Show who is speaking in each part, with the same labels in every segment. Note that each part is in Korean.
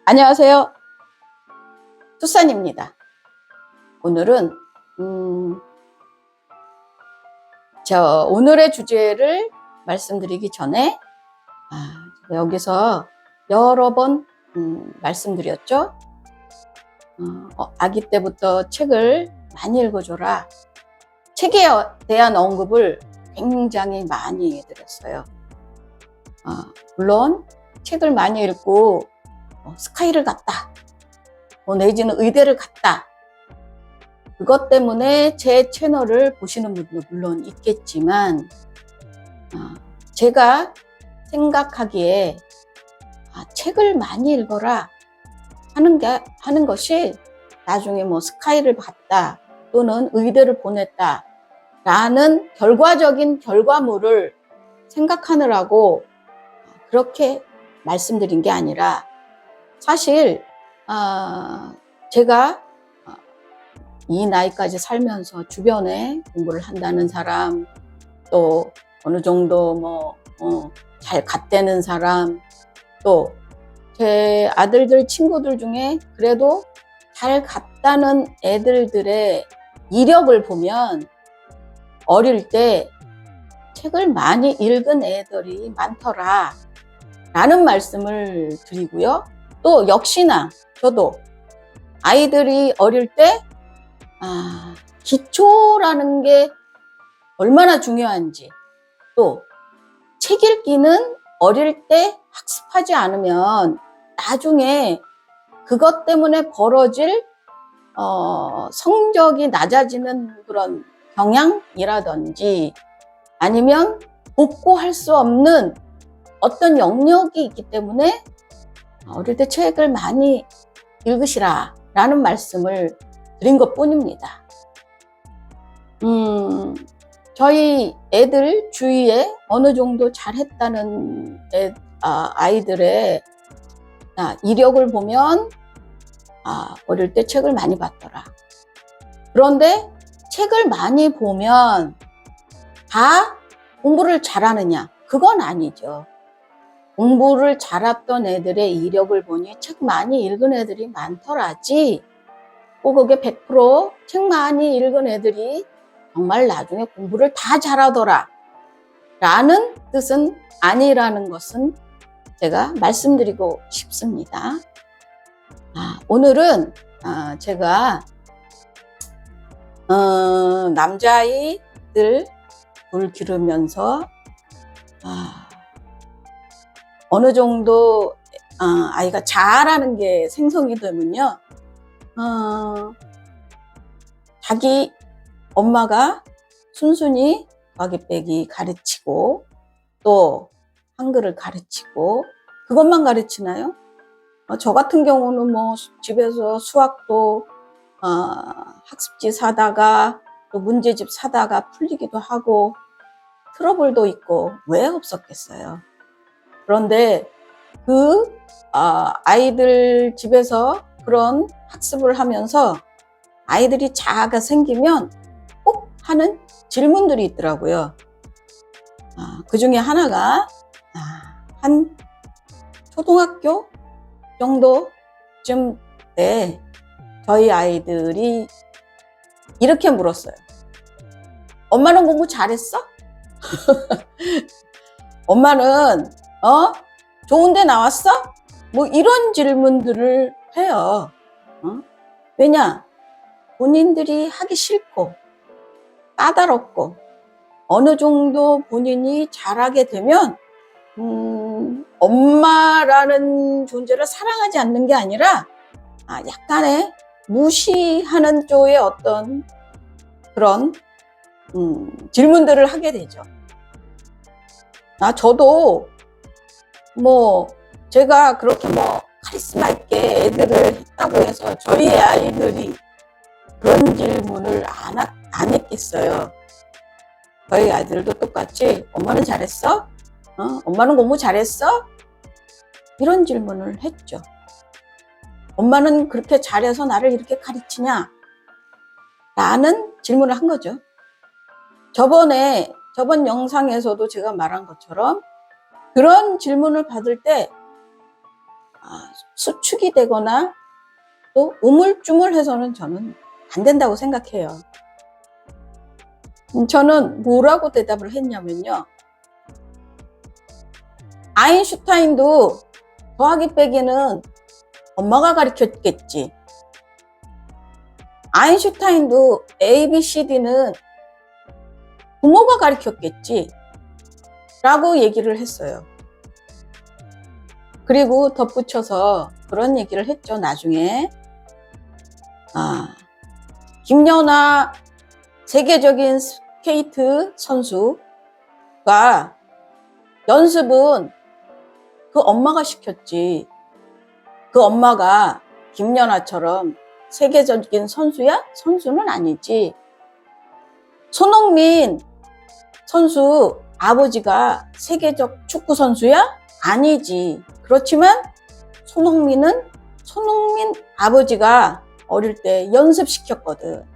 Speaker 1: 안녕하세요. 투싼입니다. 오늘은 오늘의 주제를 말씀드리기 전에 여기서 여러 번 말씀드렸죠. 아기 때부터 책을 많이 읽어줘라. 책에 대한 언급을 굉장히 많이 해드렸어요. 물론 책을 많이 읽고 스카이를 갔다, 내지는 의대를 갔다, 그것 때문에 제 채널을 보시는 분도 물론 있겠지만, 제가 생각하기에 책을 많이 읽어라 하는 것이 나중에 스카이를 갔다 또는 의대를 보냈다 라는 결과적인 결과물을 생각하느라고 그렇게 말씀드린 게 아니라, 사실 제가 이 나이까지 살면서 주변에 공부를 한다는 사람, 또 어느 정도 잘 갔다는 사람, 또 제 아들들 친구들 중에 그래도 잘 갔다는 애들들의 이력을 보면 어릴 때 책을 많이 읽은 애들이 많더라 라는 말씀을 드리고요. 또 역시나 저도 아이들이 어릴 때 기초라는 게 얼마나 중요한지, 또 책 읽기는 어릴 때 학습하지 않으면 나중에 그것 때문에 벌어질 성적이 낮아지는 그런 경향이라든지, 아니면 복구할 수 없는 어떤 영역이 있기 때문에 어릴 때 책을 많이 읽으시라 라는 말씀을 드린 것 뿐입니다. 저희 애들 주위에 어느 정도 잘했다는 아이들의 이력을 보면 어릴 때 책을 많이 봤더라. 그런데 책을 많이 보면 다 공부를 잘하느냐? 그건 아니죠. 공부를 잘했던 애들의 이력을 보니 책 많이 읽은 애들이 많더라지, 꼭 그게 100% 책 많이 읽은 애들이 정말 나중에 공부를 다 잘하더라 라는 뜻은 아니라는 것은 제가 말씀드리고 싶습니다. 오늘은 제가 남자아이들 둘 기르면서 어느 정도 아이가 잘하는 게 생성이 되면요, 자기 엄마가 순순히 더하기 빼기 가르치고, 또 한글을 가르치고, 그것만 가르치나요? 저 같은 경우는 집에서 수학도 학습지 사다가 또 문제집 사다가 풀리기도 하고 트러블도 있고 왜 없었겠어요. 그런데 그 아이들 집에서 그런 학습을 하면서 아이들이 자아가 생기면 꼭 하는 질문들이 있더라고요. 그 중에 하나가 한 초등학교 정도쯤 때 저희 아이들이 이렇게 물었어요. 엄마는 공부 잘했어? 엄마는 좋은 데 나왔어? 이런 질문들을 해요. 왜냐? 본인들이 하기 싫고 까다롭고 어느 정도 본인이 잘하게 되면 엄마라는 존재를 사랑하지 않는 게 아니라 약간의 무시하는 쪽의 어떤 그런 질문들을 하게 되죠. 저도 제가 그렇게 카리스마 있게 애들을 했다고 해서 저희 아이들이 그런 질문을 안 했겠어요. 저희 아이들도 똑같이 엄마는 잘했어? 엄마는 공부 잘했어? 이런 질문을 했죠. 엄마는 그렇게 잘해서 나를 이렇게 가르치냐? 라는 질문을 한 거죠. 저번 영상에서도 제가 말한 것처럼 그런 질문을 받을 때 수축이 되거나 또 우물쭈물해서는 저는 안 된다고 생각해요. 저는 뭐라고 대답을 했냐면요. 아인슈타인도 더하기 빼기는 엄마가 가르쳤겠지. 아인슈타인도 ABCD는 부모가 가르쳤겠지. 라고 얘기를 했어요. 그리고 덧붙여서 그런 얘기를 했죠. 나중에 김연아 세계적인 스케이트 선수가 연습은 그 엄마가 시켰지. 그 엄마가 김연아처럼 세계적인 선수야? 선수는 아니지. 손흥민 선수 아버지가 세계적 축구 선수야? 아니지. 그렇지만 손흥민은 손흥민 아버지가 어릴 때 연습시켰거든.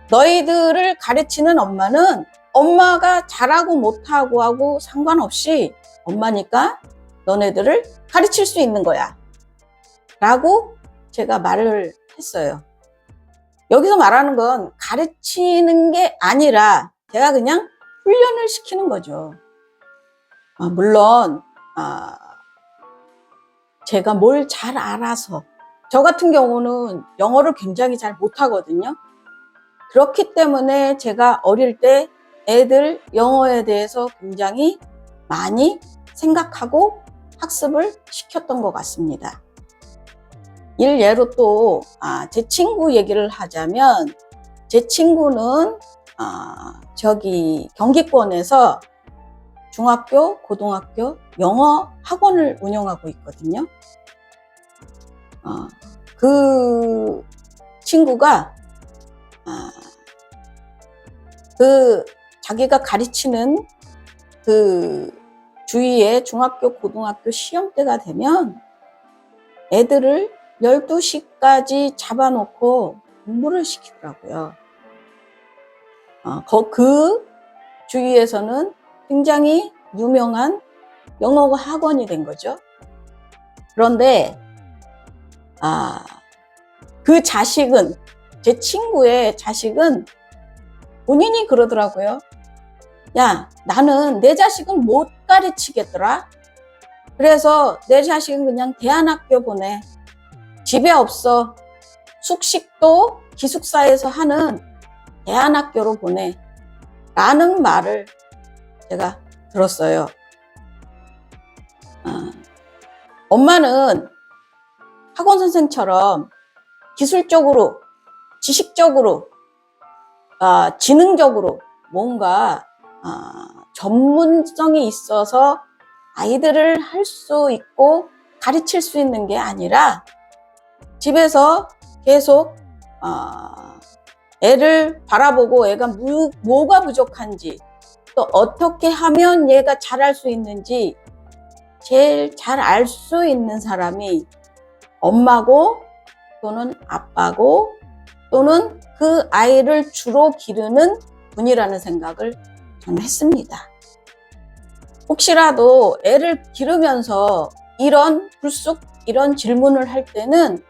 Speaker 1: 너희들을 가르치는 엄마는 엄마가 잘하고 못하고 하고 상관없이 엄마니까 너네들을 가르칠 수 있는 거야. 라고 제가 말을 했어요. 여기서 말하는 건 가르치는 게 아니라 제가 그냥 훈련을 시키는 거죠. 물론 제가 뭘 잘 알아서 저 같은 경우는 영어를 굉장히 잘 못하거든요. 그렇기 때문에 제가 어릴 때 애들 영어에 대해서 굉장히 많이 생각하고 학습을 시켰던 것 같습니다. 일예로 또 제 친구 얘기를 하자면 제 친구는 저기 경기권에서 중학교, 고등학교 영어 학원을 운영하고 있거든요. 그 친구가 그 자기가 가르치는 그 주위에 중학교, 고등학교 시험 때가 되면 애들을 12시까지 잡아놓고 공부를 시키더라고요. 그 주위에서는 굉장히 유명한 영어 학원이 된 거죠. 그런데 그 자식은, 제 친구의 자식은 본인이 그러더라고요. 야, 나는 내 자식은 못 가르치겠더라. 그래서 내 자식은 그냥 대안학교 보내. 집에 없어. 숙식도 기숙사에서 하는 대안학교로 보내. 라는 말을 제가 들었어요. 엄마는 학원 선생처럼 기술적으로, 지식적으로, 지능적으로 뭔가 전문성이 있어서 아이들을 할 수 있고 가르칠 수 있는 게 아니라 집에서 계속 애를 바라보고 애가 뭐가 부족한지 또 어떻게 하면 얘가 잘할 수 있는지 제일 잘 알 수 있는 사람이 엄마고 또는 아빠고 또는 그 아이를 주로 기르는 분이라는 생각을 저는 했습니다. 혹시라도 애를 기르면서 불쑥 이런 질문을 할 때는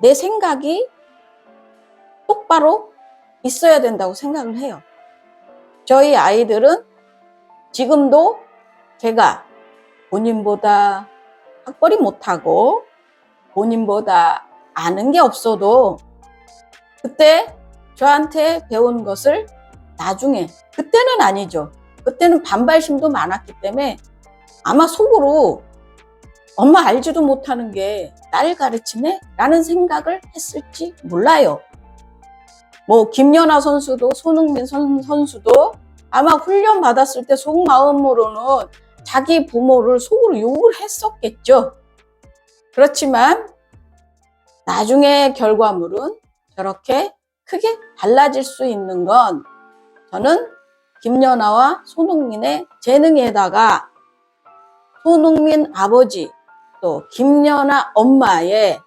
Speaker 1: 내 생각이 똑바로 있어야 된다고 생각을 해요. 저희 아이들은 지금도 제가 본인보다 학벌이 못하고 본인보다 아는 게 없어도 그때 저한테 배운 것을 나중에, 그때는 아니죠. 그때는 반발심도 많았기 때문에 아마 속으로 엄마 알지도 못하는 게 딸 가르치네? 라는 생각을 했을지 몰라요. 뭐 김연아 선수도 손흥민 선수도 아마 훈련 받았을 때 속마음으로는 자기 부모를 속으로 욕을 했었겠죠. 그렇지만 나중에 결과물은 저렇게 크게 달라질 수 있는 건 저는 김연아와 손흥민의 재능에다가 손흥민 아버지 또 김연아 엄마의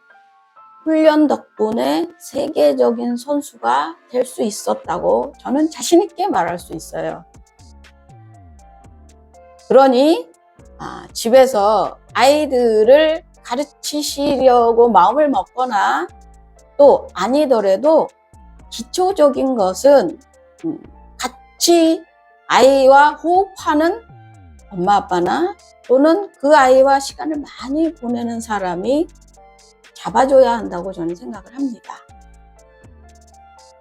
Speaker 1: 훈련 덕분에 세계적인 선수가 될 수 있었다고 저는 자신 있게 말할 수 있어요. 그러니 집에서 아이들을 가르치시려고 마음을 먹거나 또 아니더라도 기초적인 것은 같이 아이와 호흡하는 엄마 아빠나 또는 그 아이와 시간을 많이 보내는 사람이 잡아줘야 한다고 저는 생각을 합니다.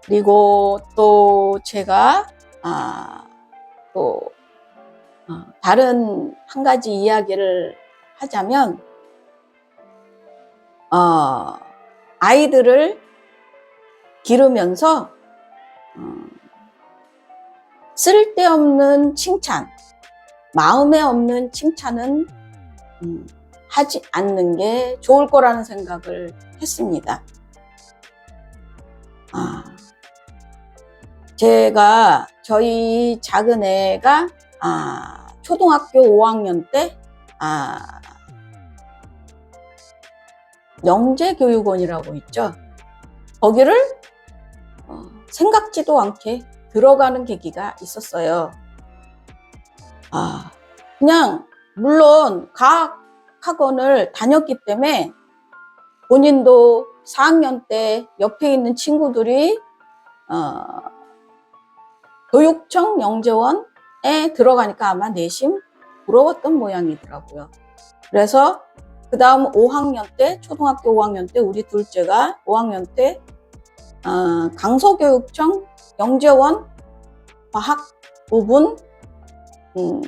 Speaker 1: 그리고 또 제가 또 다른 한 가지 이야기를 하자면 아이들을 기르면서 쓸데없는 칭찬, 마음에 없는 칭찬은 하지 않는 게 좋을 거라는 생각을 했습니다. 제가 저희 작은 애가 초등학교 5학년 때 영재교육원이라고 있죠. 거기를 생각지도 않게 들어가는 계기가 있었어요. 그냥 물론 과학학원을 다녔기 때문에 본인도 4학년 때 옆에 있는 친구들이 교육청 영재원에 들어가니까 아마 내심 부러웠던 모양이더라고요. 그래서 그 다음 5학년 때, 초등학교 5학년 때 우리 둘째가 5학년 때 강서교육청 영재원 과학 부분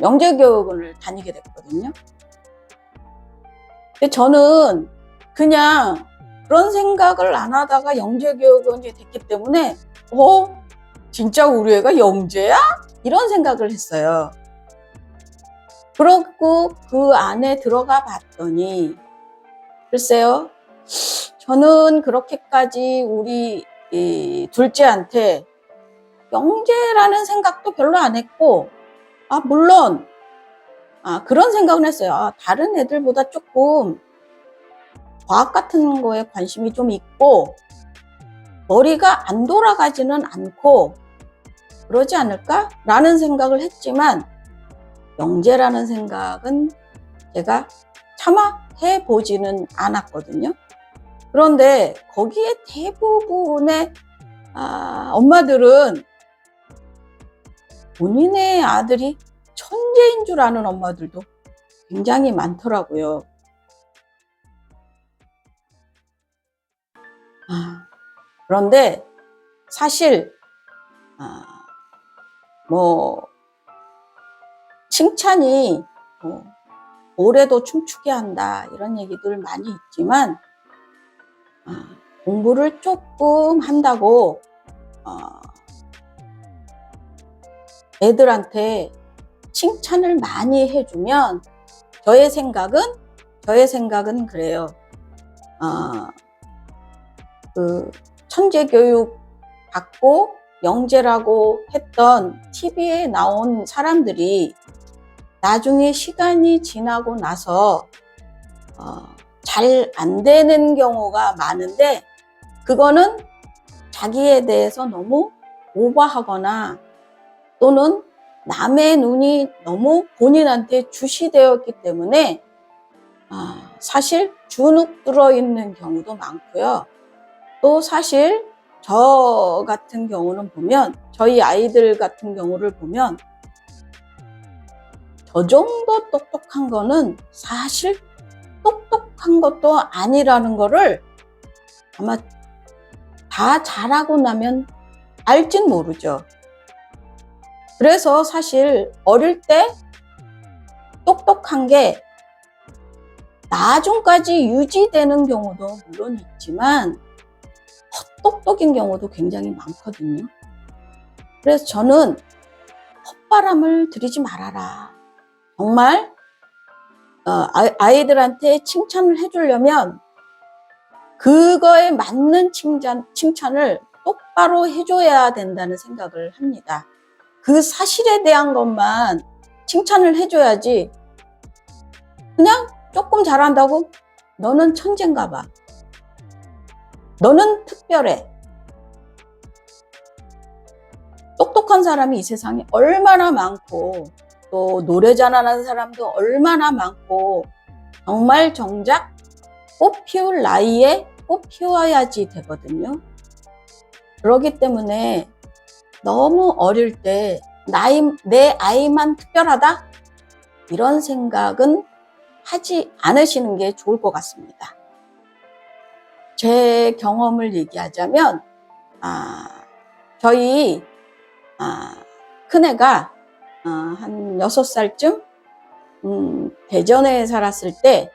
Speaker 1: 영재교육원을 다니게 됐거든요. 근데 저는 그냥 그런 생각을 안 하다가 영재교육원이 됐기 때문에 진짜 우리 애가 영재야? 이런 생각을 했어요. 그렇고 그 안에 들어가 봤더니 글쎄요, 저는 그렇게까지 우리 둘째한테 영재라는 생각도 별로 안 했고 물론 그런 생각은 했어요. 다른 애들보다 조금 과학 같은 거에 관심이 좀 있고 머리가 안 돌아가지는 않고 그러지 않을까? 라는 생각을 했지만 영재라는 생각은 제가 차마 해보지는 않았거든요. 그런데 거기에 대부분의 엄마들은 본인의 아들이 천재인 줄 아는 엄마들도 굉장히 많더라고요. 그런데 사실 칭찬이 올해도 춤추게 한다 이런 얘기들 많이 있지만 공부를 조금 한다고 애들한테 칭찬을 많이 해주면 저의 생각은 그래요. 그 천재교육 받고 영재라고 했던 TV에 나온 사람들이 나중에 시간이 지나고 나서 잘 안 되는 경우가 많은데 그거는 자기에 대해서 너무 오버하거나 또는 남의 눈이 너무 본인한테 주시되었기 때문에 사실 주눅 들어 있는 경우도 많고요. 또 사실 저 같은 경우는 보면 저희 아이들 같은 경우를 보면 저 정도 똑똑한 거는 사실 똑똑한 것도 아니라는 거를 아마 다 잘하고 나면 알진 모르죠. 그래서 사실 어릴 때 똑똑한 게 나중까지 유지되는 경우도 물론 있지만 헛똑똑인 경우도 굉장히 많거든요. 그래서 저는 헛바람을 들이지 말아라. 정말 아이들한테 칭찬을 해주려면 그거에 맞는 칭찬을 똑바로 해줘야 된다는 생각을 합니다. 그 사실에 대한 것만 칭찬을 해줘야지 그냥 조금 잘한다고 너는 천재인가 봐. 너는 특별해. 똑똑한 사람이 이 세상에 얼마나 많고 또 노래 잘하는 사람도 얼마나 많고 정말 정작 꽃 피울 나이에 꽃 피워야지 되거든요. 그렇기 때문에 너무 어릴 때 내 아이만 특별하다? 이런 생각은 하지 않으시는 게 좋을 것 같습니다. 제 경험을 얘기하자면 저희 큰애가 한 6살쯤 대전에 살았을 때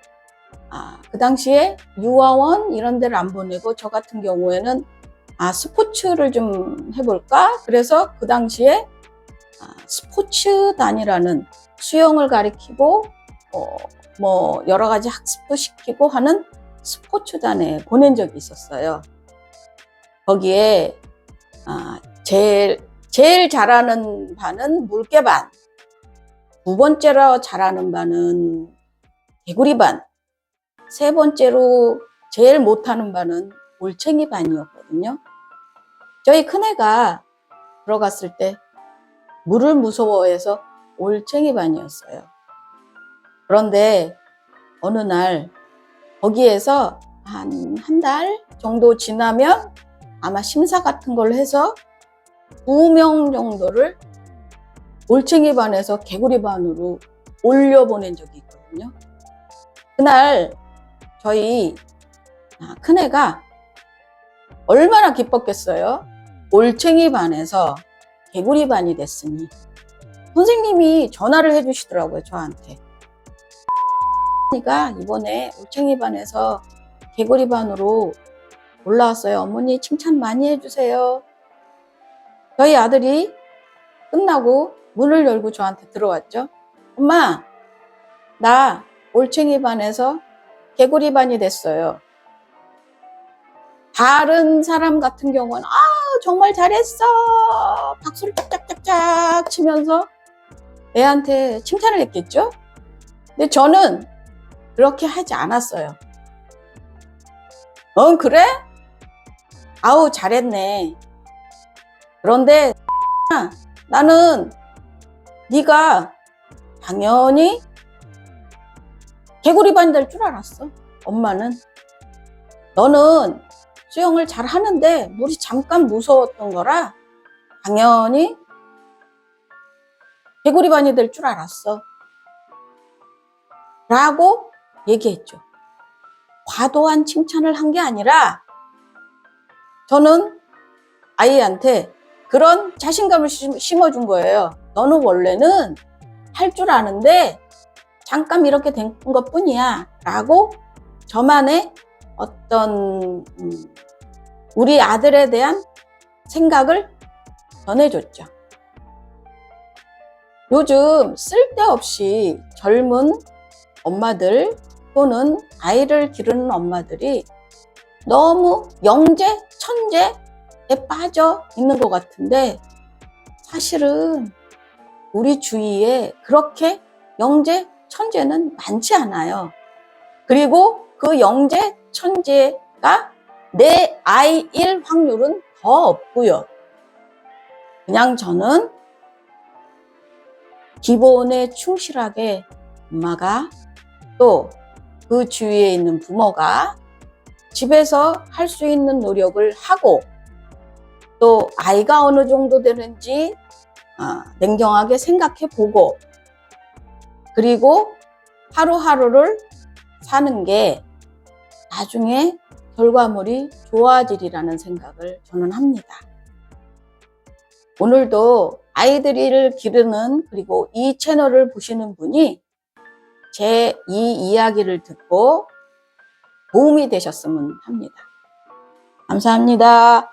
Speaker 1: 그 당시에 유아원 이런 데를 안 보내고 저 같은 경우에는 스포츠를 좀 해볼까? 그래서 그 당시에 스포츠단이라는 수영을 가리키고 뭐 여러 가지 학습도 시키고 하는 스포츠단에 보낸 적이 있었어요. 거기에 제일 잘하는 반은 물개반, 두 번째로 잘하는 반은 개구리반, 세 번째로 제일 못하는 반은 올챙이 반이었거든요. 저희 큰애가 들어갔을 때 물을 무서워해서 올챙이 반이었어요. 그런데 어느 날 거기에서 한 달 정도 지나면 아마 심사 같은 걸 해서 2명 정도를 올챙이 반에서 개구리 반으로 올려보낸 적이 있거든요. 그날 저희 큰애가 얼마나 기뻤겠어요. 올챙이 반에서 개구리 반이 됐으니. 선생님이 전화를 해주시더라고요, 저한테. 언니가 이번에 올챙이 반에서 개구리 반으로 올라왔어요. 어머니 칭찬 많이 해주세요. 저희 아들이 끝나고 문을 열고 저한테 들어왔죠. 엄마, 나 올챙이 반에서 개구리 반이 됐어요. 다른 사람 같은 경우는 정말 잘했어 박수를 짝짝짝짝 치면서 애한테 칭찬을 했겠죠. 근데 저는 그렇게 하지 않았어요. 그래? 아우 잘했네. 그런데 나는 네가 당연히 개구리 반 될 줄 알았어. 엄마는 너는 수영을 잘 하는데 물이 잠깐 무서웠던 거라 당연히 개구리 반이 될 줄 알았어 라고 얘기했죠. 과도한 칭찬을 한 게 아니라 저는 아이한테 그런 자신감을 심어준 거예요. 너는 원래는 할 줄 아는데 잠깐 이렇게 된 것뿐이야 라고 저만의 어떤 우리 아들에 대한 생각을 전해줬죠. 요즘 쓸데없이 젊은 엄마들 또는 아이를 기르는 엄마들이 너무 영재, 천재에 빠져 있는 것 같은데 사실은 우리 주위에 그렇게 영재, 천재는 많지 않아요. 그리고 그 영재, 천재가 내 아이일 확률은 더 없고요. 그냥 저는 기본에 충실하게 엄마가 또 그 주위에 있는 부모가 집에서 할 수 있는 노력을 하고 또 아이가 어느 정도 되는지 냉정하게 생각해 보고 그리고 하루하루를 사는 게 나중에 결과물이 좋아지리라는 생각을 저는 합니다. 오늘도 아이들을 기르는 그리고 이 채널을 보시는 분이 제 이 이야기를 듣고 도움이 되셨으면 합니다. 감사합니다.